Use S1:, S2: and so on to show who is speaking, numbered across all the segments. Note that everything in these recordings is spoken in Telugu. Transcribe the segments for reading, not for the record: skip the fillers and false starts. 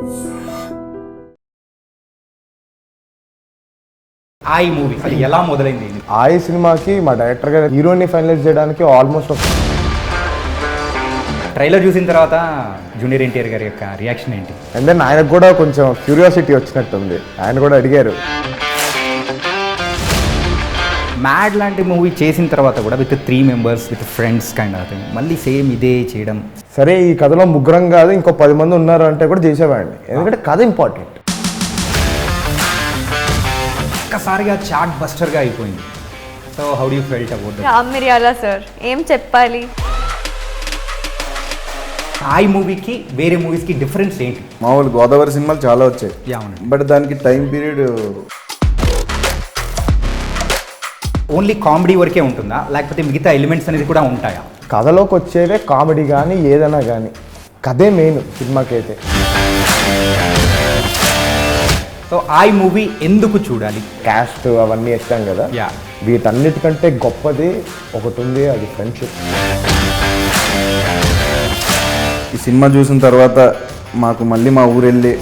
S1: ఈ మూవీ అది ఎలా మొదలైంది?
S2: ఈ సినిమాకి మా డైరెక్టర్ గారు హీరోని ఫైనలైజ్ చేయడానికి ఆల్మోస్ట్
S1: ట్రైలర్ చూసిన తర్వాత జూనియర్ ఎన్టీఆర్ గారి యొక్క రియాక్షన్ ఏంటి?
S2: అండ్ దెన్ ఆయనకు కూడా కొంచెం క్యూరియాసిటీ వచ్చినట్టుంది, ఆయన కూడా అడిగారు.
S1: మ్యాడ్ లాంటి మూవీ చేసిన తర్వాత కూడా with 3 members with friends kind of thing మళ్ళీ సేమ్ ఇదే చేయడం.
S2: సరే ఈ కథలో ముగ్గురం కాదు ఇంకో 10 మంది ఉన్నారు అంటే కూడా చేసేవాడిని, ఎందుకంటే కథ ఇంపార్టెంట్.
S1: ఒక్కసారిగా చాట్ బస్టర్గా అయిపోయింది. So how do you felt about that?
S3: Ram Miryala sir ఏం చెప్పాలి?
S1: ఈ మూవీకి వేరే మూవీస్కి డిఫరెన్స్ ఏంటి?
S4: మామూలు గోదావరి సినిమాలు చాలా వచ్చాయి,
S1: అవును.
S4: బట్ దానికి టైం పీరియడ్
S1: ఓన్లీ కామెడీ వరకే ఉంటుందా, లేకపోతే మిగతా ఎలిమెంట్స్ అనేది కూడా ఉంటాయా?
S2: కథలోకి వచ్చేదే కామెడీ కానీ ఏదైనా కానీ, కథే మెయిన్ సినిమాకి అయితే.
S1: సో ఈ మూవీ ఎందుకు చూడాలి?
S2: క్యాస్ట్ అవన్నీ ఇస్తాం కదా,
S1: యా,
S2: వీటన్నిటికంటే గొప్పది ఒకటి ఉంది, అది ఫ్రెండ్షిప్.
S4: ఈ సినిమా చూసిన తర్వాత మాకు మళ్ళీ మా ఊరు వెళ్ళి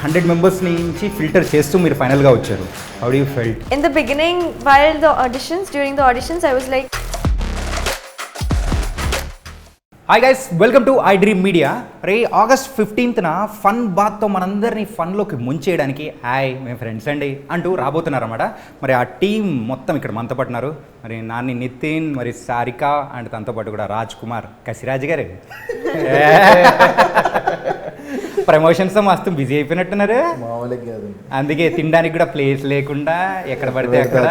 S1: 100 members నుంచి ఫిల్టర్ చేస్తూ మీరు ఫైనల్గా వచ్చారు. How do you felt?
S3: In the beginning, while the auditions, during the auditions, I was like,
S1: hi guys, welcome to I dream media. రే August 15th ఫన్ బాత్తో మనందరినీ ఫన్లోకి ముంచేయడానికి హాయ్ మేము ఫ్రెండ్స్ అండి అంటూ రాబోతున్నారన్నమాట. మరి ఆ టీం మొత్తం ఇక్కడ మనతో పాటు ఉన్నారు. మరి నాని నితిన్, మరి సారిక అండ్ తనతో పాటు కూడా రాజ్ కుమార్ కసిరాజ్ గారు. ప్రమోషన్స్ మస్తు బిజీ అయిపోయినట్టున్నారు,
S4: మామూలుగా కాదు.
S1: అందుకే తినడానికి కూడా ప్లేస్ లేకుండా ఎక్కడ పడితే అక్కడ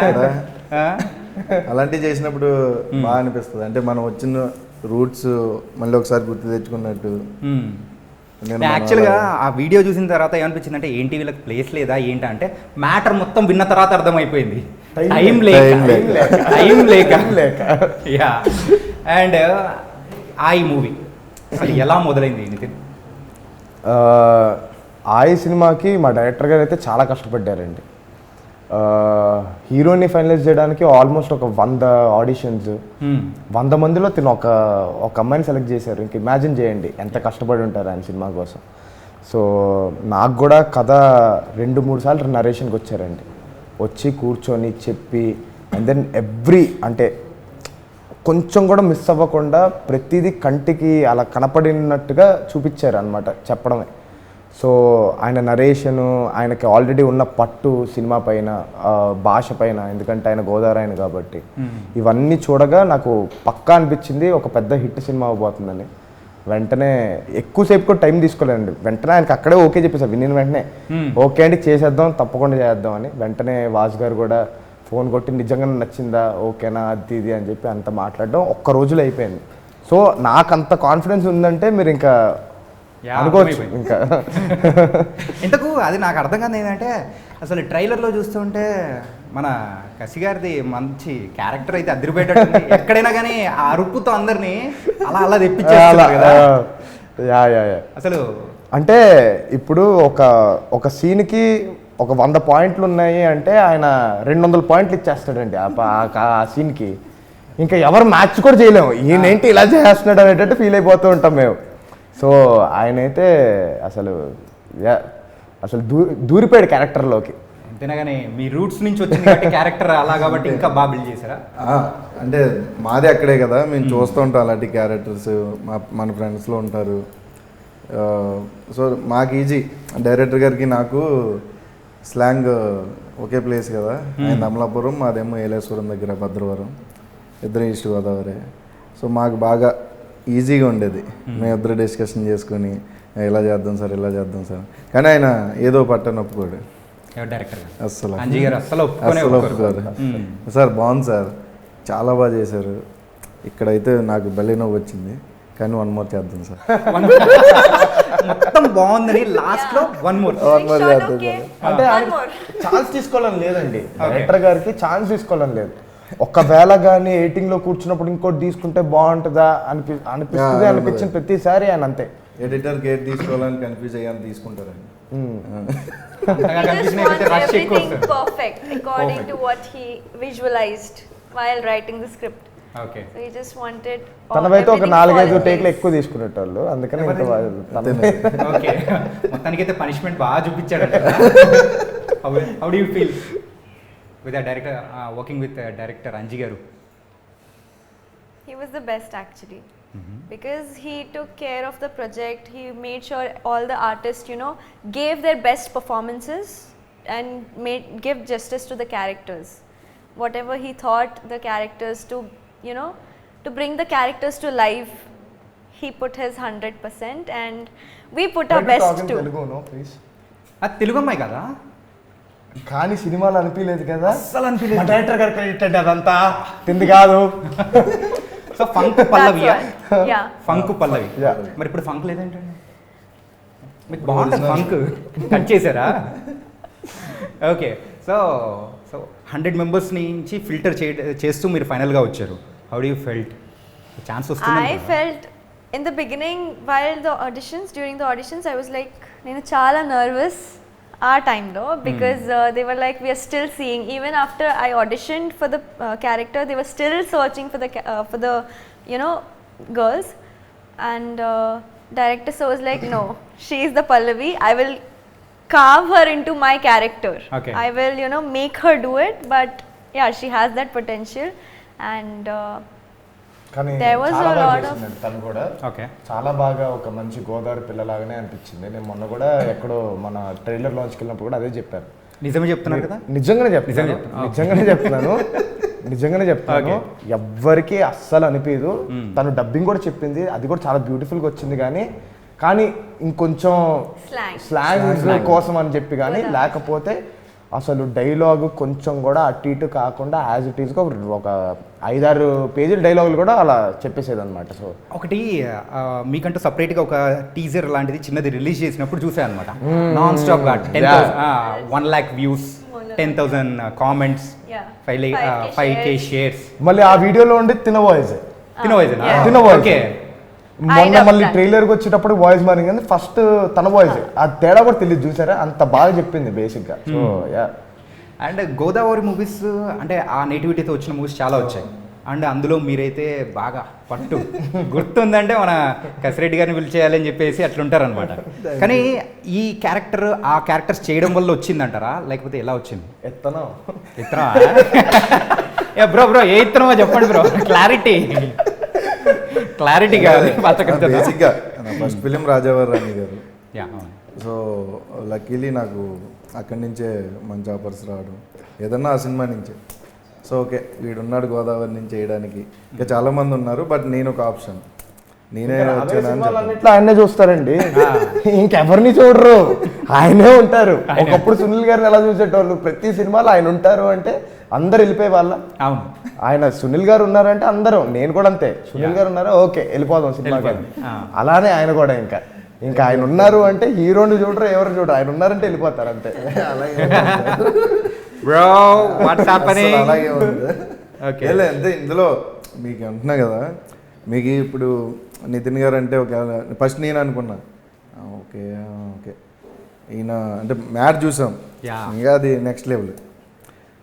S4: అలాంటివి చేసినప్పుడు బాగా అనిపిస్తుంది. అంటే మనం వచ్చిన రూట్స్ మళ్ళీ ఒకసారి గుర్తు తెచ్చుకున్నట్టు.
S1: యాక్చువల్గా ఆ వీడియో చూసిన తర్వాత ఏమనిపించింది అంటే ఏంటి వీళ్ళకి ప్లేస్ లేదా ఏంటి అంటే మ్యాటర్ మొత్తం విన్న తర్వాత అర్థమైపోయింది. టైం లేక యా. అండ్ ఈ మూవీ అసలు ఎలా మొదలైంది నితిన్?
S2: ఈ సినిమాకి మా డైరెక్టర్ గారు అయితే చాలా కష్టపడ్డారండి. హీరోని ఫైనలైజ్ చేయడానికి ఆల్మోస్ట్ ఒక 100 ఆడిషన్స్, 100 మందిలో తిను ఒక అమ్మాయిని సెలెక్ట్ చేశారు. ఇంక ఇమాజిన్ చేయండి ఎంత కష్టపడి ఉంటారు ఆయన సినిమా కోసం. సో నాకు కూడా కథ 2-3 సార్లు నరేషన్కి వచ్చారండి, వచ్చి కూర్చొని చెప్పి అండ్ దెన్ అంటే కొంచెం కూడా మిస్ అవ్వకుండా ప్రతిదీ కంటికి అలా కనపడినట్టుగా చూపించారు అనమాట చెప్పడమే. సో ఆయన నరేషను, ఆయనకి ఆల్రెడీ ఉన్న పట్టు సినిమా పైన, భాష పైన, ఎందుకంటే ఆయన గోదావరి ఆయన కాబట్టి, ఇవన్నీ చూడగా నాకు పక్కా అనిపించింది ఒక పెద్ద హిట్ సినిమా అవబోతుందని. వెంటనే ఎక్కువసేపు కూడా టైం తీసుకోలేదండి, వెంటనే ఆయనకి అక్కడే ఓకే చెప్పేసారు. వినిన వెంటనే ఓకే అండి చేసేద్దాం, తప్పకుండా చేద్దాం అని. వెంటనే వాసు గారు కూడా ఫోన్ కొట్టి నిజంగా నచ్చిందా, ఓకేనా, అది ఇది అని చెప్పి అంత మాట్లాడడం ఒక్క రోజులో అయిపోయింది. సో నాకు అంత కాన్ఫిడెన్స్ ఉందంటే మీరు ఇంకా అనుకోవచ్చు. ఇంకా
S1: ఇంతకు అది నాకు అర్థం కాదు ఏంటంటే అసలు ట్రైలర్లో చూస్తుంటే మన కసి గారిది మంచి క్యారెక్టర్ అయితే అదిరిపోయేటట్టు, ఎక్కడైనా కానీ ఆ అరుపుతో అందరినీ అలా తెప్పించేస్తారు కదా. అసలు అంటే
S2: ఇప్పుడు ఒక సీన్కి ఒక 100 పాయింట్లు ఉన్నాయి అంటే ఆయన 200 పాయింట్లు ఇచ్చేస్తాడండి ఆ సీన్కి. ఇంకా ఎవరు మ్యాచ్ కూడా చేయలేము, ఈయనేంటి ఇలా చేస్తున్నాడు అనేటట్టు ఫీల్ అయిపోతూ ఉంటాం మేము. సో ఆయన అయితే అసలు దూరిపోయాడు క్యారెక్టర్లోకి.
S1: అంతేనా కానీ మీ రూట్స్ నుంచి వచ్చింది క్యారెక్టర్ అలా కాబట్టి ఇంకా బాగా బిల్డ్ చేశారా?
S4: అంటే మాది అక్కడే కదా, మేము చూస్తూ ఉంటాం అలాంటి క్యారెక్టర్స్, మన ఫ్రెండ్స్లో ఉంటారు. సో మాకు ఈజీ, డైరెక్టర్ గారికి నాకు స్లాంగ్ ఒకే ప్లేస్ కదా, ఆయన అమలాపురం, మాదేమో ఏలేశ్వరం దగ్గర భద్రవరం, ఇద్దరు ఈస్ట్ గోదావరి. సో మాకు బాగా ఈజీగా ఉండేది, మేము ఇద్దరు డిస్కషన్ చేసుకొని ఇలా చేద్దాం సార్, ఇలా చేద్దాం సార్. కానీ ఆయన ఏదో పట్టని ఒప్పుకోడు అస్సలు ఒప్పుకోరు. సార్ బాగుంది సార్, చాలా బాగా చేశారు, ఇక్కడైతే నాకు బలి నవ్వు వచ్చింది, కానీ 1 more చేద్దాం సార్.
S1: మొత్తం బాగుందని లాస్ట్ లో 1 more
S4: చేద్దాం సార్.
S2: అంటే ఛాన్స్ తీసుకోవాలని లేదండి, డైరెక్టర్ గారికి ఛాన్స్ తీసుకోవాలని లేదు. ఒకవేళ కానీ ఎడిటింగ్లో కూర్చున్నప్పుడు ఇంకోటి తీసుకుంటే బాగుంటుందా అనిపించిన ప్రతిసారి ఆయన అంతే.
S4: ఎడిటర్ గేట్ తీసుకోవాలని కన్ఫ్యూజ్ అయ్యాను, తీసుకుంటారండి.
S3: everything perfect according to what he visualized while writing the script.
S1: Okay.
S3: So he just wanted.
S2: తనవైతే ఒక
S3: everything
S2: 4-5
S3: flawless.
S2: టేక్లు ఎక్కువ తీసుకునేటోళ్ళు, అందుకని ఇంకా
S1: ఓకే. మొత్తానికైతే పనిష్మెంట్ బాగా చూపించాడు. How do you feel with director working with director Anji గారు?
S3: He was the best actually. Because he took care of the project, he made sure all the artists, gave their best performances and give justice to the characters. Whatever he thought the characters to bring the characters to life, he put his 100% and we put our best too.
S2: Please.
S1: అది తెలుగు అమ్మాయి కదా?
S2: కానీ సినిమాలు అనిపించలేదు కదా,
S1: అస్సలు అనిపించలేదు.
S2: డైరెక్టర్ గారు క్రెడిట్ అదంతా తింది కాదు.
S1: సో ఫంక్ పల్లవి.
S3: Yeah.
S1: ఫంక్ పల్లవి.
S2: Yeah.
S1: మరి ఇప్పుడు ఫంక్ లేదంటండి? మీకు బాగుంటుంది ఫంక్. కట్ చేశారా? ఓకే. సో 100 మెంబర్స్ నుంచి ఫిల్టర్ చేస్తూ మీరు ఫైనల్గా వచ్చారు. How do you felt? Chance వస్తుంది?
S3: I felt in the beginning during the auditions I was like నేను చాలా nervous ఆ టైంలో because they were like we are still seeing, even after I auditioned for the character they were still searching for the girls, and director so was like no, she is the Pallavi, I will carve her into my character.
S1: Okay.
S3: I will make her do it, but yeah, she has that potential, and
S2: కానీ
S3: There was
S2: చాలా
S3: a
S2: బాగా
S3: lot of-
S2: చేసిందండి తను కూడా.
S1: ఓకే.
S2: చాలా బాగా ఒక మంచి గోదావరి పిల్లలాగానే అనిపించింది. నేను మొన్న కూడా ఎక్కడో మన ట్రైలర్ లాంచ్కి వెళ్ళినప్పుడు కూడా అదే చెప్పారు.
S1: నిజమే చెప్తున్నారు కదా?
S2: నిజంగానే చెప్తున్నాను, నిజంగానే చెప్తాను. ఎవ్వరికి అస్సలు అనిపించదు. తను డబ్బింగ్ కూడా చెప్పింది, అది కూడా చాలా బ్యూటిఫుల్గా వచ్చింది. కానీ ఇంకొంచెం స్లాంగ్ కోసం అని చెప్పి కానీ, లేకపోతే అసలు డైలాగ్ కొంచెం కూడా అటు ఇటు కాకుండా యాజ్ ఇట్ ఈస్గా ఒక 5-6 పేజీల డైలాగులు కూడా అలా చెప్పేసేది అనమాట. సో
S1: ఒకటి మీకంటూ సపరేట్గా ఒక టీజర్ లాంటిది చిన్నది రిలీజ్ చేసినప్పుడు చూసాను అనమాట. నాన్ స్టాప్ గా 1 lakh views, 10,000 comments, 5K shares.
S2: మళ్ళీ ఆ వీడియోలో ఉండి తిన వాయిస్.
S1: ఓకే.
S2: మొన్న మళ్ళీ ట్రైలర్కి వచ్చేటప్పుడు వాయిస్ మారింగ్ కానీ ఫస్ట్ తన వాయిస్, ఆ తేడా కూడా తెలియదు. చూసారా, అంత బాగా చెప్పింది బేసిక్గా. So yeah.
S1: And Godavari movies అంటే ఆ నేటివిటీతో వచ్చిన మూవీస్ చాలా వచ్చాయి. అండ్ అందులో మీరైతే బాగా పట్టు గుర్తుందంటే మన కసిరెడ్డి గారిని పిలిచేయాలని చెప్పేసి అట్లుంటారనమాట. కానీ ఈ క్యారెక్టర్ ఆ క్యారెక్టర్స్ చేయడం వల్ల వచ్చిందంటారా, లేకపోతే ఎలా వచ్చింది?
S2: ఎత్తనా
S1: బ్రో ఏ ఇత్తనమో చెప్పండి బ్రో, క్లారిటీ కాదు.
S4: బేసిక్గా నా ఫస్ట్ ఫిలిం రాజావారి రాణి గారు.
S1: యా.
S4: సో లక్కీలీ నాకు అక్కడి నుంచే మంచి ఆఫర్స్ రావడం, ఏదన్నా ఆ సినిమా నుంచే. సో ఓకే, వీడున్నాడు గోదావరి నుంచి చేయడానికి. ఇంకా చాలామంది ఉన్నారు, బట్ నేను ఒక ఆప్షన్, నేనే వచ్చాను.
S2: ఆయనే చూస్తారండి, ఇంకెవరిని చూడరు, ఆయనే ఉంటారు. ఒకప్పుడు సునీల్ గారిని ఎలా చూసేటోళ్ళు, ప్రతి సినిమాలో ఆయన ఉంటారు అంటే అందరు వెళ్ళిపోయే వాళ్ళ.
S1: అవును.
S2: ఆయన సునీల్ గారు ఉన్నారంటే అందరూ, నేను కూడా అంతే, సునీల్ గారు ఉన్నారా ఓకే వెళ్ళిపోదాం సినిమాకి. అలానే ఆయన కూడా ఇంకా ఆయన ఉన్నారు అంటే హీరోని చూడరు, ఎవరు చూడరు, ఆయన ఉన్నారంటే వెళ్ళిపోతారు అంతే.
S1: Bro what's happening?
S4: అలాగే ఉంది. ఓకే అంటే ఇందులో మీకు అంటున్నా కదా, మీకు ఇప్పుడు నితిన్ గారు అంటే ఒక ఫస్ట్ నేను అనుకున్నా ఓకే ఓకే ఈయన అంటే మ్యాట్ చూసాం, ఇంకా అది నెక్స్ట్ లెవెల్.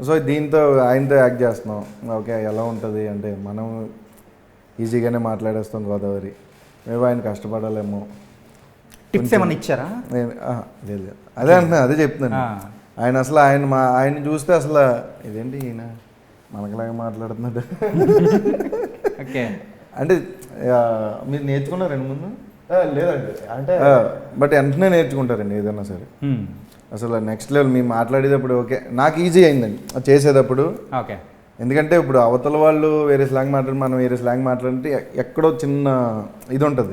S4: సో దీంతో ఆయనతో యాక్ట్ చేస్తున్నాం, ఓకే ఎలా ఉంటుంది అంటే మనం ఈజీగానే మాట్లాడేస్తాం గోదావరి, మేము ఆయన కష్టపడాలేమో.
S1: టిప్స్ ఏమన్నా ఇచ్చారా?
S4: లేదు, అదే అంటున్నా, అదే చెప్తున్నాను. ఆయన అసలు ఆయన చూస్తే అసలు ఇదేంటి ఈయన మనకులాగా మాట్లాడుతున్నాడు.
S1: ఓకే.
S4: అంటే మీరు నేర్చుకున్నారండి ముందు?
S2: లేదండి, అంటే
S4: బట్ వెంటనే నేర్చుకుంటారండి ఏదైనా సరే. అసలు నెక్స్ట్ లెవెల్ మేము మాట్లాడేటప్పుడు ఓకే నాకు ఈజీ అయిందండి చేసేటప్పుడు.
S1: ఓకే.
S4: ఎందుకంటే ఇప్పుడు అవతల వాళ్ళు వేరే స్లాంగ్ మాట్లాడి మనం వేరే స్లాంగ్ మాట్లాడితే ఎక్కడో చిన్న ఇది ఉంటుంది.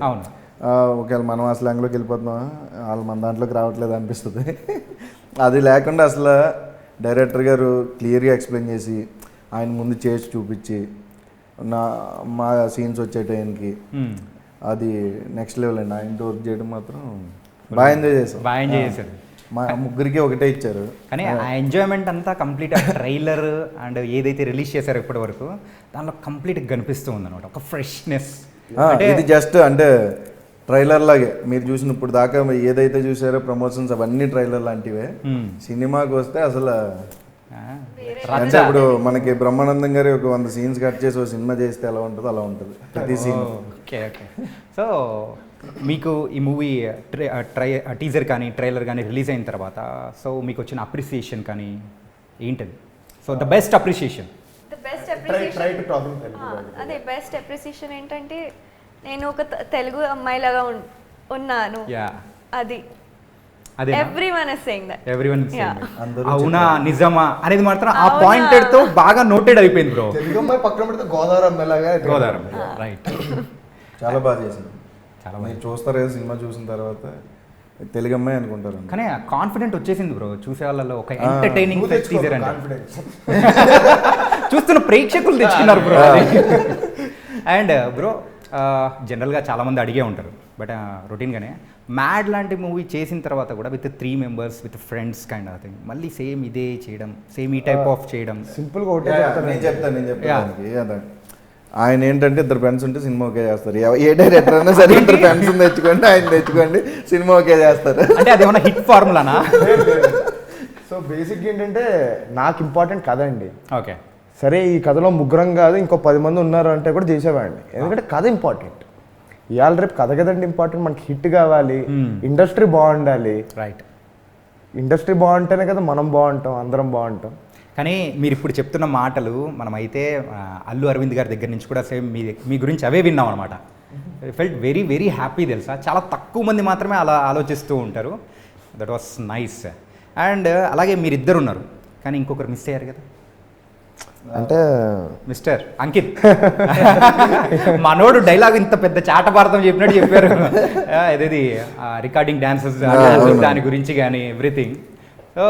S4: ఒకవేళ మనం ఆ స్లాంగ్లోకి వెళ్ళిపోతున్నాం, వాళ్ళు మన దాంట్లోకి రావట్లేదు అనిపిస్తుంది. అది లేకుండా అసలు డైరెక్టర్ గారు క్లియర్గా ఎక్స్ప్లెయిన్ చేసి ఆయన ముందు చేసి చూపించి మా సీన్స్ వచ్చే టైంకి అది నెక్స్ట్ లెవెల్ అండి. ఆయనతో వర్క్ చేయడం మాత్రం బాగా ఎంజాయ్ చేశారు. మా ముగ్గురికి ఒకటే ఇచ్చారు.
S1: కానీ ఆ ఎంజాయ్మెంట్ అంతా కంప్లీట్ ట్రైలర్ అండ్ ఏదైతే రిలీజ్ చేశారో ఇప్పటి వరకు దానిలో కంప్లీట్గా కనిపిస్తూ ఉందన్నమాట, ఒక ఫ్రెష్నెస్.
S4: ఇది జస్ట్ అంటే ట్రైలర్ లాగే మీరు చూసిన ఇప్పుడు దాకా ఏదైతే చూసారో ప్రమోషన్స్ అవన్నీ ట్రైలర్ లాంటివే. సినిమాకి వస్తే అసలు అంటే ఇప్పుడు మనకి బ్రహ్మానందం గారి ఒక 100 సీన్స్ కట్ చేసి ఒక సినిమా చేస్తే ఎలా ఉంటుందో అలా ఉంటుంది ప్రతి సీన్.
S1: Okay okay. సో మీకు ఈ మూవీ టీజర్ కానీ ట్రైలర్ కానీ రిలీజ్ అయిన తర్వాత సో మీకు వచ్చిన అప్రిసియేషన్ కానీ ఏంటది? So the best appreciation.
S3: The best appreciation అదే బెస్ట్ అప్రిసియేషన్ ఏంటంటే నేను ఒక తెలుగు అమ్మాయిలాగా ఉన్నాను. అది
S1: అదే
S3: everyone is saying that.
S1: Everyone
S4: అందరూ
S1: అవునా నిజమా అనేది మాత్రం ఆ పాయింటెడ్ తో బాగా నోటెడ్ అయిపోయింది బ్రో.
S2: తెలుగు అమ్మాయి పక్కన పెడితే గోదావరి అమ్మాయిలాగా
S1: గోదావరి రైట్.
S4: చాలా బాగా చేసింది.
S1: చాలా
S4: మీరు చూస్తారు కదా సినిమా చూసిన తర్వాత తెలుగు అమ్మాయి అనుకుంటారు.
S1: కానీ కాన్ఫిడెంట్ వచ్చేసింది బ్రో చూసే వాళ్ళలో. ఒక ఎంటర్టైనింగ్ టీజర్ అంటే చూస్తున్న ప్రేక్షకులు తెచ్చుకున్నారు బ్రో. అండ్ బ్రో జనరల్గా చాలామంది అడిగే ఉంటారు బట్ రొటీన్గానే మ్యాడ్ లాంటి మూవీ చేసిన తర్వాత కూడా with 3 members with friends kind of thing మళ్ళీ సేమ్ ఇదే చేయడం, సేమ్ ఈ టైప్ ఆఫ్ చేయడం.
S2: సింపుల్గా ఒకటే
S4: నేను చెప్తాను ఆయన ఏంటంటే 2 ఫ్రెండ్స్ ఉంటే సినిమా ఓకే చేస్తారు. ఏ డైరెక్టర్ అయినా సరే 2 ఫ్రెండ్స్ తెచ్చుకోండి, ఆయన తెచ్చుకోండి, సినిమా ఓకే చేస్తారు.
S1: అంటే అది ఏమన్నా హిట్ ఫార్ములానా?
S2: సో బేసిక్ ఏంటంటే నాకు ఇంపార్టెంట్ కథ అండి.
S1: ఓకే
S2: సరే ఈ కథలో ముగ్గురం కాదు ఇంకో 10 మంది ఉన్నారు అంటే కూడా చేసేవాడిని. ఎందుకంటే కథ ఇంపార్టెంట్. ఇవాళ రేపు కథ కదండి ఇంపార్టెంట్. మనకి హిట్ కావాలి, ఇండస్ట్రీ బాగుండాలి.
S1: రైట్.
S2: ఇండస్ట్రీ బాగుంటేనే కదా మనం బాగుంటాం, అందరం బాగుంటాం.
S1: కానీ మీరు ఇప్పుడు చెప్తున్న మాటలు మనమైతే అల్లు అరవింద్ గారి దగ్గర నుంచి కూడా సేమ్ మీ గురించి అవే విన్నాం అనమాట. ఫెల్ట్ వెరీ వెరీ హ్యాపీ తెలుసా. చాలా తక్కువ మంది మాత్రమే అలా ఆలోచిస్తూ ఉంటారు. That was nice. అండ్ అలాగే మీరిద్దరు ఉన్నారు కానీ ఇంకొకరు మిస్ అయ్యారు కదా.
S2: అంటే
S1: మిస్టర్ అంకిత్ మనోడు డైలాగ్ ఇంత పెద్ద చాటభారతం చెప్పినట్టు చెప్పారు. ఇదేది రికార్డింగ్ డాన్సెస్ దాని గురించి కానీ ఎవ్రీథింగ్. సో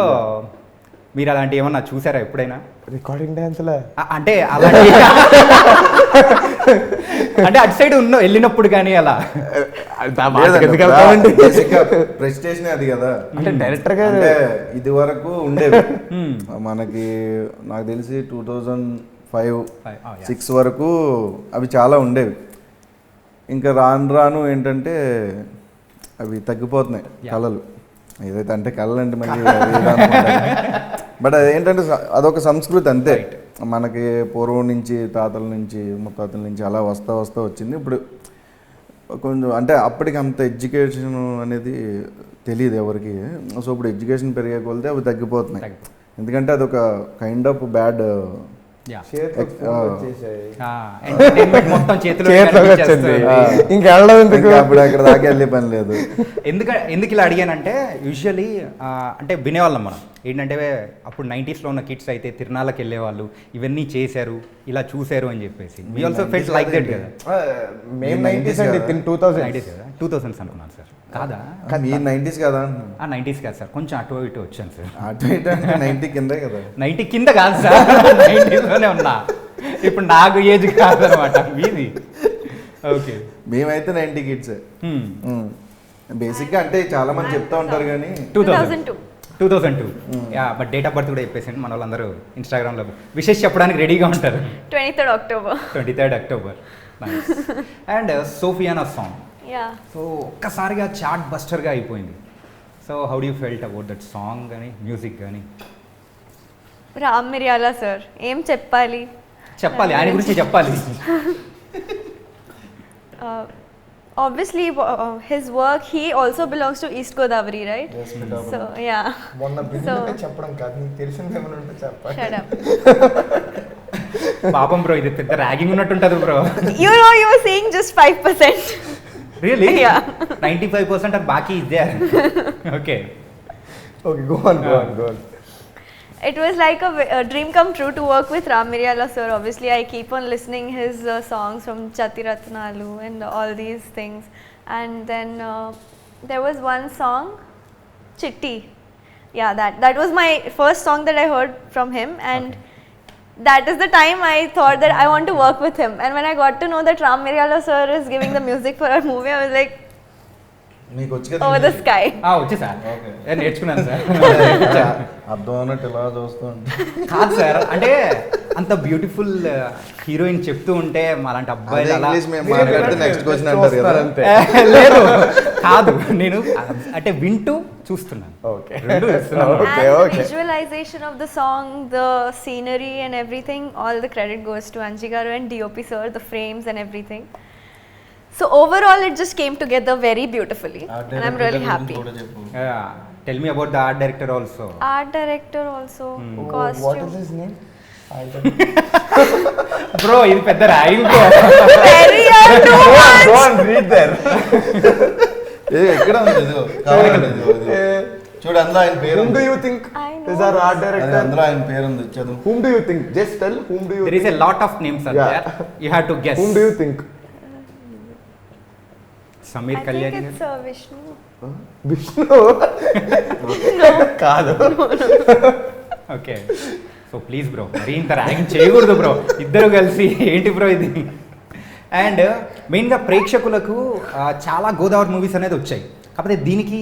S1: మీరు అలాంటి ఏమన్నా చూసారా ఎప్పుడైనా?
S2: రికార్డింగ్ డాన్స్లా
S1: అంటే అలాంటి అంటే అటు సైడ్ వెళ్ళినప్పుడు కానీ అలా
S4: ప్రెస్టేషన్ అది కదా.
S2: అంటే డైరెక్టర్ గా
S4: అంటే ఇది వరకు ఉండేవి మనకి నాకు తెలిసి 2005-6 వరకు అవి చాలా ఉండేవి. ఇంకా రాను ఏంటంటే అవి తగ్గిపోతున్నాయి కళలు. ఏదైతే అంటే కళలు అంటే మళ్ళీ బట్ అదేంటంటే అదొక సంస్కృతి అంతే. మనకి పూర్వం నుంచి తాతల నుంచి ముత్తాతల నుంచి అలా వస్తా వచ్చింది. ఇప్పుడు కొంచెం అంటే అప్పటికి అంత ఎడ్యుకేషన్ అనేది తెలియదు ఎవరికి. సో ఇప్పుడు ఎడ్యుకేషన్ పెరిగే కొలితే అవి తగ్గిపోతున్నాయి. ఎందుకంటే అదొక కైండ్ ఆఫ్ బ్యాడ్
S1: మొత్తం చేతిలో
S2: ఇంకా
S4: అప్పుడు అక్కడ దాకా వెళ్ళే పని లేదు.
S1: ఎందుకు ఇలా అడిగానంటే యూజువలీ అంటే వినేవాళ్ళం మనం ఏంటంటే అప్పుడు 90s ఉన్న కిడ్స్ అయితే తిరునాళ్ళకి వెళ్ళేవాళ్ళు, ఇవన్నీ చేశారు, ఇలా చూశారు అని చెప్పేసి. We also felt like that కదా.
S2: మేము 90s అండి,
S1: 2000s కదా, 2000s అనుకున్నాను సార్. కాదా?
S4: మీరు 90s కదా?
S1: 90s కాదు సార్, కొంచెం అటు ఇటు వచ్చాను సార్.
S4: అటు ఇటు 90 కిందే కదా.
S1: 90 కింద కాదు సార్, 90s లోనే ఉన్నా. ఇప్పుడు నాకు ఏజ్ కాదనమాట మీది. ఓకే,
S4: మేమైతే 90 కిడ్స్ బేసిక్గా. అంటే చాలా మంది చెప్తా ఉంటారు కానీ
S1: 2002 బట్ డేట్ ఆఫ్ బర్త్ కూడా చెప్పేసి మన వాళ్ళందరూ ఇన్స్టాగ్రామ్లో విషెస్ చెప్పడానికి రెడీగా ఉంటారు. 23rd October. అండ్ సోఫియానా సాంగ్ సో ఒక్కసారిగా చార్ట్ బస్టర్గా అయిపోయింది. So how do you felt about that song కానీ మ్యూజిక్ కానీ?
S3: రామ్ మిరియాలా సార్ ఏం చెప్పాలి,
S1: ఆయన గురించి చెప్పాలి.
S3: Obviously his work, he also belongs to East Godavari, right?
S4: Yes,
S3: so yeah,
S2: చెప్పడం కాదు, నీకు తెలిసింది ఏమైనా ఉంటే చెప్పాలి.
S3: shut up.
S1: పాపం బ్రో, ఇది పెద్ద ర్యాగింగ్ ఉన్నట్టుంటది bro.
S3: You know, you were saying just 5%.
S1: Really?
S3: Yeah.
S1: 95% and baki is there. Okay,
S2: go on.
S3: It was like a dream come true to work with Ram Miryala sir. Obviously, I keep on listening his songs from Chatiratnalu and all these things. And then there was one song, Chitti. Yeah, that was my first song that I heard from him, and that is the time I thought that I want to work with him. And when I got to know that Ram Miryala sir is giving the music for our movie, I was like,
S4: మీకు వచ్చి కదా
S3: over the sky.
S1: వచ్చి సార్ నేర్చుకున్నాను సార్.
S4: అర్థం అన్నట్టు ఇలా చూస్తూ
S1: కాదు సార్, అంటే అంత బ్యూటిఫుల్ హీరోయిన్ చెప్తూ ఉంటే అలాంటి అబ్బాయిలు అలా
S4: మాట్లాడితే నెక్స్ట్ క్వశ్చన్ అంటారు కదా.
S1: లేదు కాదు, నేను అంటే వింటూ చూస్తున్నాను.
S2: ఓకే
S1: రెండు చూస్తున్నాను.
S2: Okay,
S3: and
S2: okay.
S3: the visualization of the song, the scenery and everything, all the credit goes to Anji Garu and DOP sir, the frames and everything. So overall it just came together very beautifully and I'm really happy.
S1: Tell me about the art director also.
S3: Art director also,
S2: What is
S3: costume.
S2: his name?
S1: Bro ఇది పెద్ద ragging bro.
S3: Very too much.
S2: Go and read there.
S4: ఎక్కడ ఉంది ఇది? కావాలండి ఇది. చూడు అందులో ఆయన పేరు
S2: Whom do
S4: ఉంది.
S2: you think
S3: I know.
S2: is our art
S4: అది
S2: director?
S4: అందులో ఆయన పేరు ఉంది చదువు.
S2: Whom do you think? Just tell whom do you
S1: There is
S2: think?
S1: a lot of names are
S2: Yeah.
S1: there. You have to guess.
S2: Whom do you think?
S1: Sameer
S3: I think
S1: Kalyan
S3: it's Vishnu.
S2: Vishnu. కాదు.
S1: ఓకే సో ప్లీజ్ బ్రో మరి ఇంత ర్యాగింగ్ చేయకూడదు బ్రో, ఇద్దరు కలిసి ఏంటి బ్రో ఇది. అండ్ మెయిన్గా ప్రేక్షకులకు చాలా గోదావరి మూవీస్ అనేది వచ్చాయి, కాకపోతే దీనికి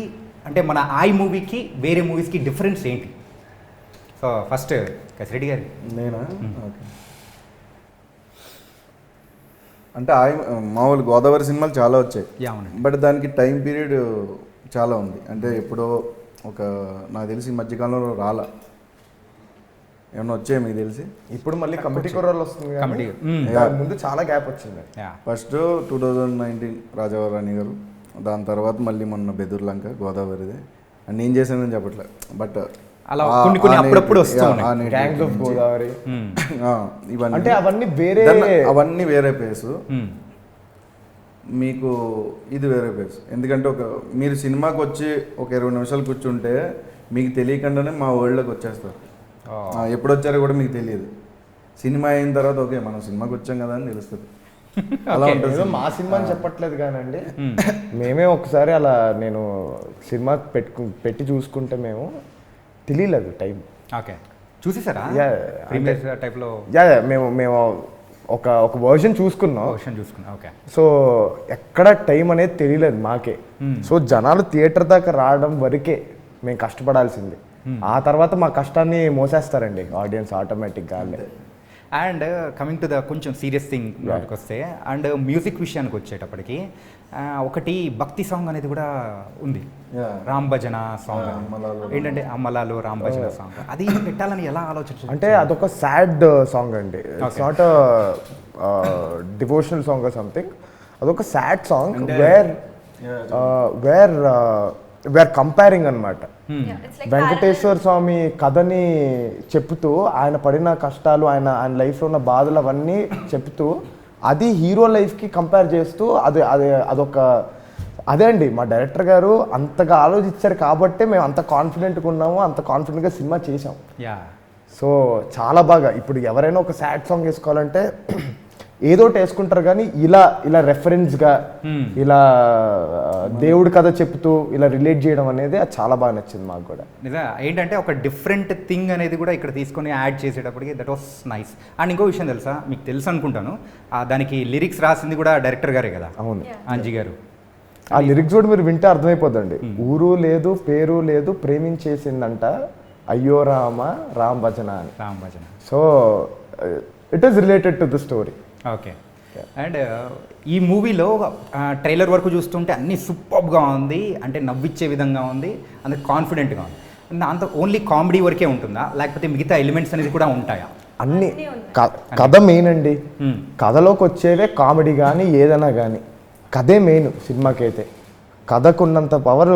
S1: అంటే మన ఐ మూవీకి వేరే మూవీస్కి డిఫరెన్స్ ఏంటి? సో ఫస్ట్ కసిరెడ్డి గారి.
S4: నేనా? ఓకే. అంటే మామూలు గోదావరి సినిమాలు చాలా వచ్చాయి,
S1: అవునండి.
S4: బట్ దానికి టైం పీరియడ్ చాలా ఉంది. అంటే ఎప్పుడో ఒక నాకు తెలిసి ఈ మధ్యకాలంలో రాలా, ఏమన్నా వచ్చాయి మీకు తెలిసి?
S2: ఇప్పుడు మళ్ళీ కమిటీ కుర్రాళ్ళు వస్తుంది
S1: కమిటీ.
S2: దాని ముందు చాలా గ్యాప్ వచ్చింది.
S4: ఫస్ట్ 2019 రాజావారాణి గారు, దాని తర్వాత మళ్ళీ మొన్న బెదుర్లంక గోదావరిదే. అండ్ నేను చేశానని చెప్పట్లే, బట్
S1: అలా కొన్ని అప్పుడప్పుడు వస్తూ ఉన్నాయి.
S2: గ్యాంగ్స్ ఆఫ్ గోదావరి
S4: ఇవన్నీ
S2: అంటే అవన్నీ వేరే
S4: అవన్నీ వేరే పేసు, మీకు ఇది వేరే పేసు. ఎందుకంటే మీరు సినిమాకి వచ్చి ఒక 20 నిమిషాలు కూర్చుంటే మీకు తెలియకుండానే మా వరల్డ్లోకి వచ్చేస్తారు. ఎప్పుడు వచ్చారో కూడా మీకు తెలియదు. సినిమా అయిన తర్వాత ఓకే మనం సినిమాకి వచ్చాం కదా అని తెలుస్తుంది. అలా ఉంటుంది.
S2: ఏదో మా సినిమా అని చెప్పట్లేదు కానండి, మేమే ఒకసారి అలా నేను సినిమా పెట్టి చూసుకుంటే మేము తెలియలేదు టైం.
S1: ఓకే చూసేసారా?
S2: Yeah,
S1: ప్రీమియర్ టైప్లో
S2: మేము ఒక వర్షన్ చూసుకున్నాం.
S1: వర్షన్ చూసుకున్నా. ఓకే.
S2: సో ఎక్కడ టైం అనేది తెలియలేదు మాకే. సో జనాలు థియేటర్ దాకా రావడం వరకే మేము కష్టపడాల్సింది. ఆ తర్వాత మా కష్టాన్ని మోసేస్తారండి ఆడియన్స్ ఆటోమేటిక్గా.
S1: అండ్ కమింగ్ టు ద కొంచెం సీరియస్ థింగ్ వస్తే, అండ్ మ్యూజిక్ విషయానికి వచ్చేటప్పటికి ఒకటి భక్తి సాంగ్ అనేది కూడా ఉంది, రామ్ భజన సాంగ్. ఏంటంటే అమ్మలాలు రామ్ భజన సాంగ్, అది పెట్టాలని ఎలా ఆలోచించారు?
S2: అంటే అదొక సాడ్ సాంగ్ అండి, it's not devotional song or something. అదొక sad song where were comparing అనమాట. వెంకటేశ్వర స్వామి కథని చెప్తూ ఆయన పడిన కష్టాలు, ఆయన లైఫ్లో ఉన్న బాధలు అవన్నీ చెప్తూ అది హీరో లైఫ్కి కంపేర్ చేస్తూ అదే అండి మా డైరెక్టర్ గారు అంతగా ఆలోచించారు కాబట్టే మేము అంత కాన్ఫిడెంట్గా ఉన్నాము, అంత కాన్ఫిడెంట్గా సినిమా చేసాం. సో చాలా బాగా ఇప్పుడు ఎవరైనా ఒక సాడ్ సాంగ్ వేసుకోవాలంటే ఏదో వేసుకుంటారు, కానీ ఇలా రెఫరెన్స్గా ఇలా దేవుడి కథ చెప్తూ ఇలా రిలేట్ చేయడం అనేది అది చాలా బాగా నచ్చింది మాకు కూడా.
S1: నిజంగా ఏంటంటే ఒక డిఫరెంట్ థింగ్ అనేది కూడా ఇక్కడ తీసుకొని యాడ్ చేసేటప్పటికి దట్ వాస్ నైస్. అండ్ ఇంకో విషయం తెలుసా, మీకు తెలుసు అనుకుంటాను, దానికి లిరిక్స్ రాసింది కూడా డైరెక్టర్ గారే కదా,
S2: అవును
S1: అంజీ గారు.
S2: ఆ లిరిక్స్ కూడా మీరు వింటే అర్థమైపోద్దండి. ఊరు లేదు పేరు లేదు ప్రేమించేసిందంట అయ్యో రామ రామ్ భజన అని.
S1: రామ్ భజన.
S2: So it is related to the story.
S1: Okay. And ఈ మూవీలో ట్రైలర్ వరకు చూస్తుంటే అన్నీ సూపర్గా ఉంది, అంటే నవ్విచ్చే విధంగా ఉంది, అంత కాన్ఫిడెంట్గా ఉంది. అంత ఓన్లీ కామెడీ వరకే ఉంటుందా, లేకపోతే మిగతా ఎలిమెంట్స్ అనేది కూడా ఉంటాయా?
S2: అన్ని కథ మెయిన్ అండి. కథలోకి వచ్చేవే కామెడీ కానీ ఏదైనా కానీ కథే మెయిన్ సినిమాకి. అయితే కథకున్నంత పవర్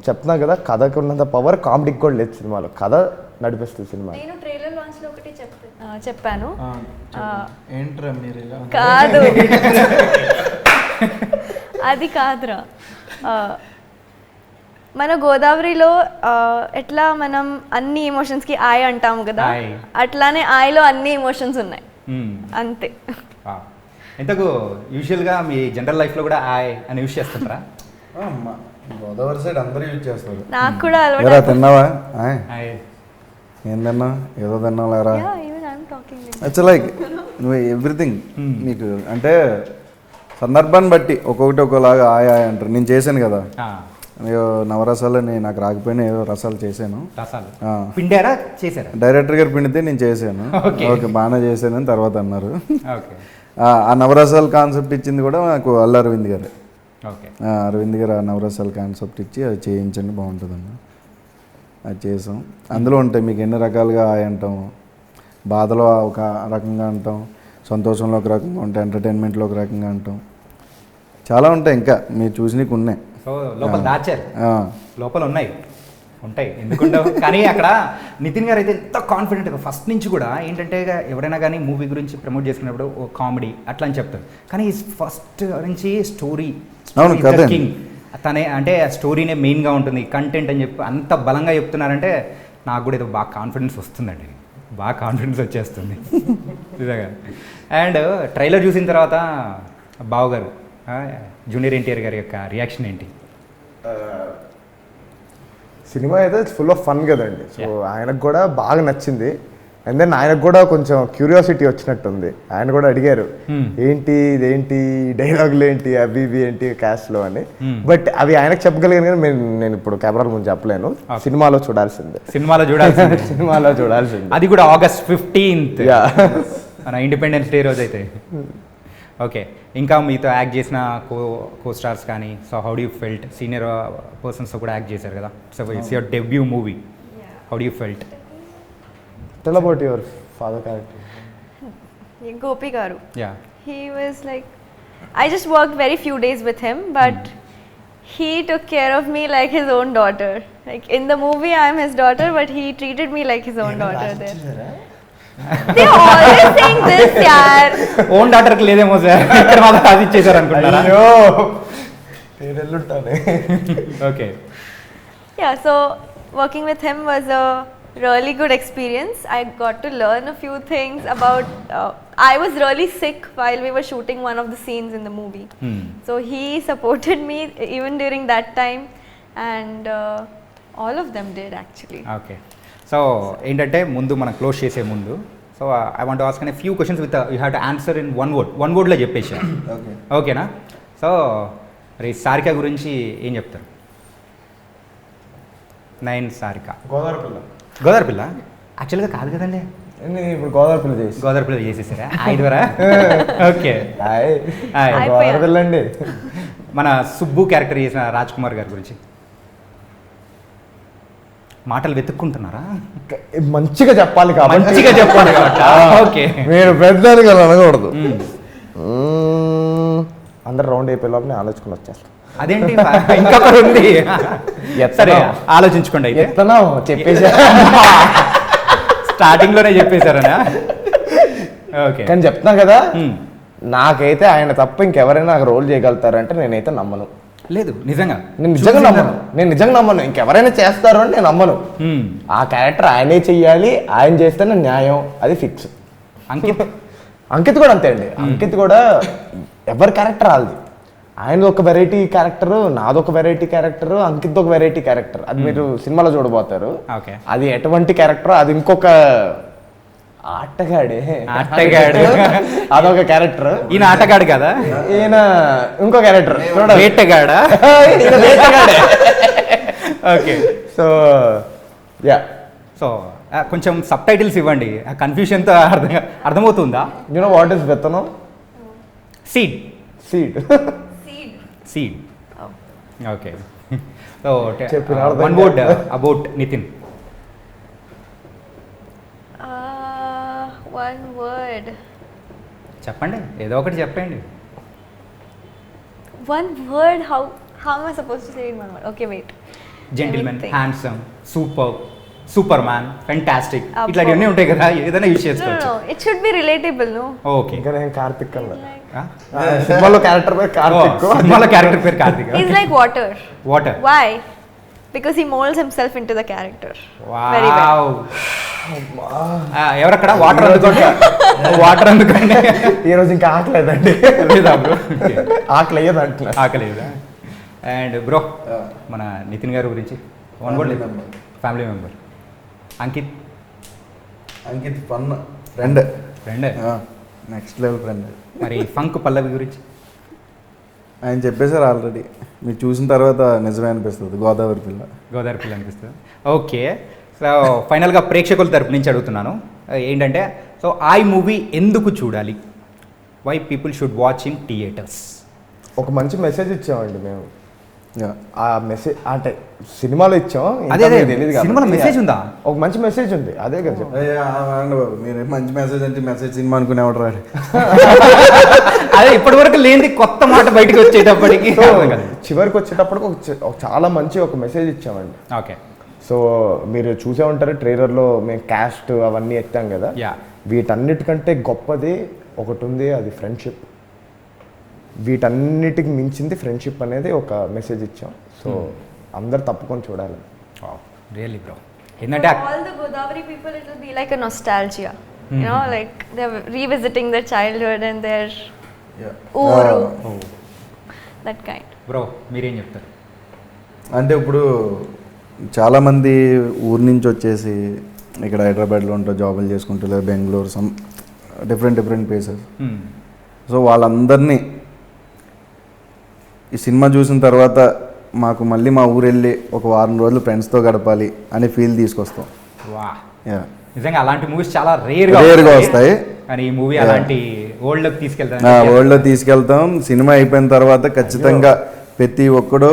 S2: చెప్తున్నా కదా, కథకున్నంత పవర్ కామెడీకి కూడా లేదు సినిమాలో. కథ నడిపిస్తుంది సినిమా.
S3: నేను ట్రైలర్ లాంచ్ లో ఒకటి చెప్పాను.
S4: ఏంట్రా మీరు
S3: కాదు అది కాదురా, మన గోదావరిలో ఎట్లా మనం అన్ని ఎమోషన్స్కి ఆయ్ అంటాము కదా, అట్లానే ఆయలో అన్ని ఎమోషన్స్ ఉన్నాయి అంతే.
S1: ఇంతకు యూజువల్గా మీ జనరల్ లైఫ్లో కూడా ఆయ్ అని యూజ్ చేస్తుంటారా?
S4: గోదావరి సైడ్ అందరూ యూజ్ చేస్తారు.
S3: నాకు కూడా అలవాటు.
S4: తిన్నావా? ఏం తిన్నా? ఏదో తిన్నావు లేరా? ఇట్స్ లైక్ నువ్వు ఎవ్రీథింగ్ నీకు అంటే సందర్భాన్ని బట్టి ఒక్కొక్కటి ఒకలాగా ఆయా అంటారు. నేను చేశాను కదా నవరసాలు, నాకు రాకపోయినా ఏదో రసాలు చేశాను. డైరెక్టర్ గారు పిండితే నేను చేశాను. ఓకే బాగానే చేశాను అని తర్వాత అన్నారు. ఆ నవరసాల కాన్సెప్ట్ ఇచ్చింది కూడా నాకు అల్లు అరవింద్ గారు. అరవింద్ గారు ఆ నవరసాల కాన్సెప్ట్ ఇచ్చి అది చేయించండి బాగుంటుంది అన్న. అది చేసాం. అందులో ఉంటాయి మీకు ఎన్ని రకాలుగా హాయ్ అంటాం, బాధలో ఒక రకంగా అంటాం, సంతోషంలో ఒక రకంగా ఉంటాయి, ఎంటర్టైన్మెంట్లో ఒక రకంగా అంటాం, చాలా ఉంటాయి. ఇంకా మీరు చూసినవి ఉన్నాయి.
S1: సో లోపల దాచారు,
S4: ఆ,
S1: లోపల ఉంటాయి ఎందుకుంటావు. కానీ అక్కడ నితిన్ గారు అయితే ఎంత కాన్ఫిడెంట్గా ఫస్ట్ నుంచి కూడా ఏంటంటే ఎవరైనా కానీ మూవీ గురించి ప్రమోట్ చేసుకున్నప్పుడు ఓ కామెడీ అట్లా అని చెప్తారు. కానీ ఫస్ట్ నుంచి స్టోరీ
S4: అవును, కథే.
S1: కింగ్ తనే అంటే ఆ స్టోరీనే మెయిన్గా ఉంటుంది, కంటెంట్ అని చెప్పి అంత బలంగా చెప్తున్నారంటే నాకు కూడా ఏదో బాగా కాన్ఫిడెన్స్ వస్తుందండి, బాగా కాన్ఫిడెన్స్ వచ్చేస్తుంది నిజంగా. అండ్ ట్రైలర్ చూసిన తర్వాత బావగారు జూనియర్ ఎన్టీఆర్ గారి యొక్క రియాక్షన్ ఏంటి?
S2: సినిమా అయితే ఫుల్ ఆఫ్ ఫన్ కదండి. సో ఆయనకు కూడా బాగా నచ్చింది. అండ్ దెన్ ఆయనకు కూడా కొంచెం క్యూరియాసిటీ వచ్చినట్టుంది. ఆయన కూడా అడిగారు ఏంటి ఇదేంటి డైలాగులు ఏంటి అవి ఇవి ఏంటి క్యాస్ట్లో అని. బట్ అవి ఆయనకు చెప్పగలిగాను కానీ నేను ఇప్పుడు కెమెరాల ముందు చెప్పలేను. సినిమాలో చూడాల్సిందే,
S1: సినిమాలో చూడాల్సిందే.
S2: సినిమాలో చూడాల్సిందే.
S1: అది కూడా August 15th
S2: Yeah.
S1: మన ఇండిపెండెన్స్ డే రోజు అయితే. ఓకే, ఇంకా మీతో యాక్ట్ చేసిన కో స్టార్స్ కానీ, so how do you felt? Senior పర్సన్స్తో కూడా యాక్ట్ చేశారు కదా, so it's your debut movie, how do you felt?
S2: Tell about your father character.
S3: Gopi Garu.
S1: Yeah.
S3: He was like, I just worked very few days with him, but he took care of me like his own daughter. Like in the movie, I am his daughter, but he treated me like his own daughter there. They always saying this, yaar.
S1: Own డాక్టర్కి లేదేమో సార్, ఇక్కడ మాత్రం అది ఇచ్చేసారు అనుకుంటున్నారా? Okay.
S3: Yeah, so working with him was a really good experience. I got to learn a few things about. I was really sick while we were shooting one of the scenes in the movie, so he supported me even during that time, and all of them did actually.
S1: Okay, so ఏంటంటే ముందు మనం క్లోజ్ చేసే ముందు, సో ఐ వాంట్ ఆస్క్ అనే few questions with you have to answer in one వర్డ్లో చెప్పేసి.
S4: ఓకే,
S1: ఓకేనా? సో మరి సారిక గురించి ఏం చెప్తారు? నైన్ సారిక గోదావరి పిల్ల యాక్చువల్గా కాదు కదండి,
S2: ఇప్పుడు గోదావరి పిల్ల చేసి
S1: గోదావరి పిల్ల చేసేసారా ఆయన ద్వారా? ఓకే,
S2: గోదావరి పిల్ల అండి.
S1: మన సుబ్బు క్యారెక్టర్ చేసిన రాజ్ కుమార్ గారి గురించి మాటలు వెతుక్కుంటున్నారా?
S2: మంచిగా చెప్పాలి కాబట్టి
S1: మంచిగా చెప్పాలి కాబట్టి. ఓకే,
S2: మీరు పెద్దానికి అనకూడదు. అందరు రౌండ్ అయిపోయేలోపు ఆలోచుకుని వచ్చేస్తాను.
S1: అదేంటి ఇంకొకటి ఉంది, సరే ఆలోచించుకోండి. అయితే
S2: చెప్పేసి
S1: స్టార్టింగ్ లోనే చెప్పేశారనా? ఓకే,
S2: కానీ చెప్తున్నా కదా, నాకైతే ఆయన తప్ప ఇంకెవరైనా నాకు రోల్ చేయగలుగుతారంటే నేనైతే నమ్మను.
S1: లేదు నిజంగా,
S2: నేను నిజంగా నమ్మను. ఇంకెవరైనా చేస్తారు అని నేను నమ్మను. ఆ క్యారెక్టర్ ఆయనే చెయ్యాలి, ఆయన చేస్తేనే న్యాయం, అది ఫిక్స్. అంకిత్ కూడా అంతే అండి. అంకిత్ కూడా ఎవరి క్యారెక్టర్ వాళ్ళది. ఆయనది ఒక వెరైటీ క్యారెక్టర్, నాదొక వెరైటీ క్యారెక్టర్, అంకిత్ ఒక వెరైటీ క్యారెక్టర్. అది మీరు సినిమాలో చూడబోతారు. అది ఎటువంటి క్యారెక్టర్, అది ఇంకొక ఆటగాడు అదొక క్యారెక్టర్.
S1: ఈయన ఆటగాడు కదా,
S2: ఈయన ఇంకో క్యారెక్టర్
S1: వేటగాడా. ఓకే,
S2: సో యా,
S1: సో కొంచెం సబ్ టైటిల్స్ ఇవ్వండి, కన్ఫ్యూషన్తో అర్థమవుతుందా?
S2: యు నో వాట్ ఇస్ విత్తనం?
S1: Seed.
S2: Seed.
S1: Seed. Okay, so one word about Nithin.
S3: One word.
S1: చెప్పండి, ఏదో ఒకటి చెప్పండి.
S3: One word. How am I supposed to say it in one word? Okay, wait.
S1: Gentlemen, handsome, super, super man, fantastic, ఇట్లాంటివన్నీ ఉంటాయి కదా, ఏదైనా యూజ్ చేసుకోవచ్చు.
S3: No, it should be relatable, no?
S1: Okay,
S2: ఇంకా నేను కార్తిక్ అన్న. సినిమాలో క్యారెక్టర్ పేరు కార్తిక్.
S1: సినిమాలో క్యారెక్టర్ పేరు Karthik.
S3: He's like water.
S1: Water.
S3: Why? Because he molds himself into the character.
S1: Very well. ఎవరక్కడ వాటర్ అందుకోండి, వాటర్ అందుకోండి.
S2: ఈ రోజు ఇంకా ఆకలేదండి.
S1: లేదా బ్రో?
S2: ఆకలేదు అంటున్నా.
S1: ఆకలేదా? అండ్ బ్రో, మన నితిన్ గారి గురించి one word. Family member. Ankit.
S4: Ankit fun friend.
S1: Friend,
S4: next level friend.
S1: మరి ఫంక్ పల్లవి గురించి
S4: ఆయన చెప్పేశారు ఆల్రెడీ, మీరు చూసిన తర్వాత నిజమే అనిపిస్తుంది. గోదావరి పిల్ల
S1: అనిపిస్తుంది. ఓకే, సో ఫైనల్గా ప్రేక్షకుల తరపు నుంచి అడుగుతున్నాను ఏంటంటే, సో ఆ మూవీ ఎందుకు చూడాలి? Why people should watch in theatres?
S2: ఒక మంచి మెసేజ్ ఇచ్చామండి మేము.
S4: Yeah.
S2: ఆ మెసేజ్ అంటే సినిమాలో ఇచ్చాం ఇంకా
S1: అదే
S2: మీకు తెలీదు కాబట్టి.
S1: సినిమాలో మెసేజ్ ఉందా?
S2: ఒక మంచి మెసేజ్ ఉంది, అదే కదా చెప్పాను.
S4: ఆగండి బాబు, మీరు మంచి మెసేజ్ అంటే మెసేజ్ సినిమా అనుకునేవాడు రాడు.
S1: అదే ఇప్పటి వరకు లేనిది కొత్త మాట బయటకు వచ్చేటప్పటికి
S2: సో చివరికి వచ్చేటప్పటికి ఒక చాలా మంచి ఒక మెసేజ్ ఇచ్చామండి.
S1: ఓకే.
S2: సో మీరు చూసే ఉంటారు ట్రైలర్లో మేము క్యాస్ట్ అవన్నీ ఎత్తాం కదా,
S1: యా.
S2: వీటన్నిటికంటే గొప్పది ఒకటి ఉంది, అది ఫ్రెండ్షిప్. వీటన్నిటికి మించింది ఫ్రెండ్షిప్ అనేది ఒక మెసేజ్ ఇచ్చాం. సో అందరు తప్పకుండా చూడాలి.
S1: Really bro.
S3: For
S1: ఏంటంటే
S3: all the Godavari people, it will be like a nostalgia. You know, like they're revisiting their childhood and their uru, that kind.
S1: Bro మీరేం చెప్తారు?
S4: అంటే ఇప్పుడు చాలామంది ఊరి నుంచి వచ్చేసి ఇక్కడ హైదరాబాద్లో ఉంటారు, జాబులు చేసుకుంటారు, లేదా Bengaluru, some different places. So వాళ్ళందరినీ ఈ సినిమా చూసిన తర్వాత మాకు మళ్ళీ మా ఊరు వెళ్ళి ఒక వారం రోజులు ఫ్రెండ్స్తో గడపాలి అనే ఫీల్ తీసుకొస్తాం.
S1: వా,
S4: యా,
S1: నిజంగా అలాంటి మూవీస్ చాలా
S4: రేర్గా వస్తాయి.
S1: కానీ ఈ మూవీ అలాంటి వరల్డ్లోకి తీసుకెళ్తాం.
S4: వరల్డ్లో తీసుకెళ్తాం. సినిమా అయిపోయిన తర్వాత ఖచ్చితంగా ప్రతి ఒక్కడు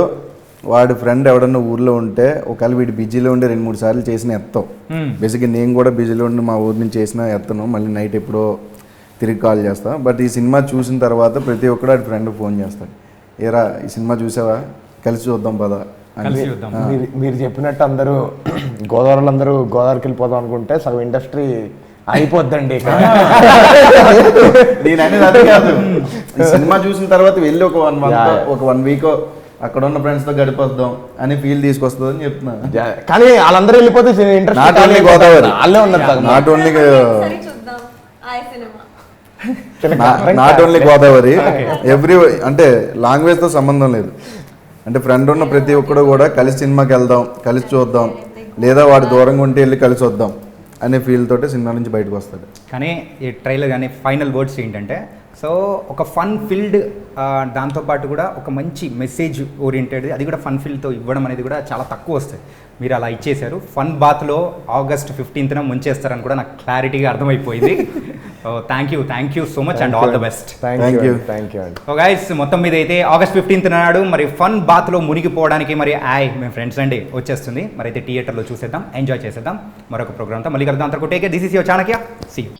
S4: వాడి ఫ్రెండ్ ఎవడన్నా ఊర్లో ఉంటే ఒకవేళ వీడు బిజీలో ఉండి 2-3 సార్లు చేసిన ఎత్తాం. బేసిక్గా నేను కూడా బిజీలో ఉండి మా ఊరి నుంచి చేసిన ఎత్తను, మళ్ళీ నైట్ ఎప్పుడో తిరిగి కాల్ చేస్తాను. బట్ ఈ సినిమా చూసిన తర్వాత ప్రతి ఒక్కడు వాడి ఫ్రెండ్ ఫోన్ చేస్తాడు, ఏరా ఈ సినిమా చూసావా, కలిసి చూద్దాం పదా అని.
S2: మీరు చెప్పినట్టు అందరూ గోదావరిలో అందరూ గోదావరికి వెళ్ళిపోదాం అనుకుంటే సగం ఇండస్ట్రీ అయిపోద్దండి.
S4: నేను అనేది అదే కాదు, ఈ సినిమా చూసిన తర్వాత వెళ్ళి ఒక 1 month ఒక 1 week అక్కడ ఉన్న ఫ్రెండ్స్తో గడిపొద్దాం అని ఫీల్ తీసుకొస్తుంది అని చెప్తున్నా.
S2: కానీ వాళ్ళందరూ వెళ్ళిపోతే ఇంట్రెస్ట్
S4: నాట్ ఓన్లీ గోదావరి,
S2: వాళ్ళే ఉన్నారు.
S4: నాట్ ఓన్లీ
S3: Sorry, చూద్దాం ఆ cinema.
S4: Not only Godavari, every అంటే లాంగ్వేజ్తో సంబంధం లేదు. అంటే ఫ్రెండ్ ఉన్న ప్రతి ఒక్కడు కూడా కలిసి సినిమాకి వెళ్దాం, కలిసి చూద్దాం, లేదా వాడు దూరంగా ఉంటే వెళ్ళి కలిసి వద్దాం అనే ఫీల్ తోటి సినిమా నుంచి బయటకు వస్తాడు.
S1: కానీ ఈ ట్రైలర్ కానీ ఫైనల్ వర్డ్స్ ఏంటంటే, సో ఒక ఫన్ ఫీల్డ్, దాంతోపాటు కూడా ఒక మంచి మెసేజ్ ఓరియంటెడ్, అది కూడా ఫన్ ఫీల్డ్తో ఇవ్వడం అనేది కూడా చాలా తక్కువ వస్తాయి. మీరు అలా ఇచ్చేశారు. ఫన్ బాత్లో August 15th ముంచేస్తారని కూడా నాకు క్లారిటీగా అర్థమైపోయింది. Thank you so much and all the best.
S2: Thank you అండి.
S1: సో గైస్, మొత్తం మీద అయితే August 15th నాడు మరి ఫన్ బాత్లో మునిగిపోవడానికి మరి మేము ఫ్రెండ్స్ అండి వచ్చేస్తుంది. మరి అయితే థియేటర్లో చూసేద్దాం, ఎంజాయ్ చేసేద్దాం. మరొక ప్రోగ్రామ్తో మళ్ళీ కలుద్దాం. అంతకు take care. This is your Chanakya. See you.